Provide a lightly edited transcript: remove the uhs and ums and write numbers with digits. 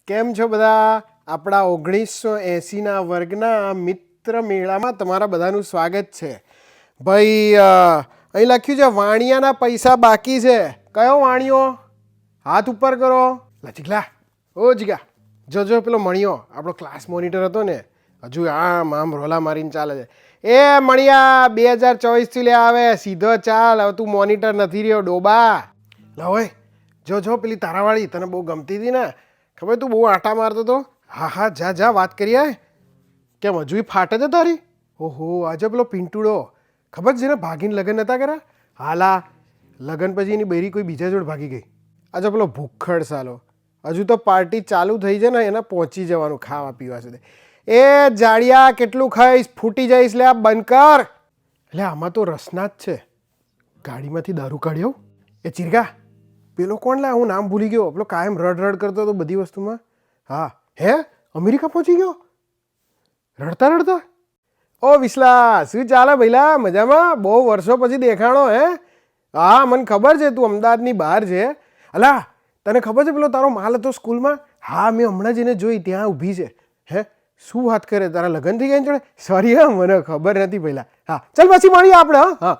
કેમ છો બધા? આપણા 1980ના વર્ગના મિત્ર મેળામાં તમારા બધાનું સ્વાગત છે. ભાઈ અહીં લખ્યું છે વાણિયાના પૈસા બાકી છે. કયો વાણિયો? હાથ ઉપર કરો. લચીકલા ઓ જીગા જો પેલો મણિયો આપણો ક્લાસ મોનિટર હતો ને, હજુ આમ રોલા મારીને ચાલે છે. એ મણિયા 2024થી લે આવે સીધો ચાલ. હવે તું મોનિટર નથી રહ્યો ડોબા. લા હોય જો પેલી તારાવાળી તને બહુ ગમતી હતી ને, ખબર તું બહુ આટા મારતો હતો. હા જા વાત કરીએ. કેમ હજુ ફાટે છે તારી? ઓહો આજે પેલો પિન્ટુડો ખબર છે ને ભાગીને લગ્ન નતા કર્યા. હાલા લગ્ન પછી એની બૈરી કોઈ બીજા જોડે ભાગી ગઈ. આજે પેલો ભૂખડ સાલો હજુ તો પાર્ટી ચાલુ થઈ છે ને એને પહોંચી જવાનું ખાવા પીવા સુધી. એ જાડિયા કેટલું ખાઈશ, ફૂટી જઈશ. લે આ બંધ કર. એટલે આમાં તો રસના જ છે. ગાડીમાંથી દારૂ કાઢ્યો. એ ચીરગા પેલો કોણ? લા હું નામ ભૂલી ગયો. પેલો કાયમ રડ કરતો હતો બધી વસ્તુમાં. હા હે અમેરિકા પહોંચી ગયો રડતા. ઓ વિસલા શું ચાલે ભઈલા? મજામાં? બહુ વર્ષો પછી દેખાણો હે? હા મને ખબર છે તું અમદાવાદની બહાર છે. અલા તને ખબર છે પેલો તારો માલ હતો સ્કૂલમાં? હા મેં હમણાં જ એને જોઈ ત્યાં ઊભી છે. હે શું વાત કરે? તારા લગ્ન થઈ ગયા જોડે? સોરી હા મને ખબર નથી પહેલાં. હા ચાલ પછી મળીએ આપણે. હા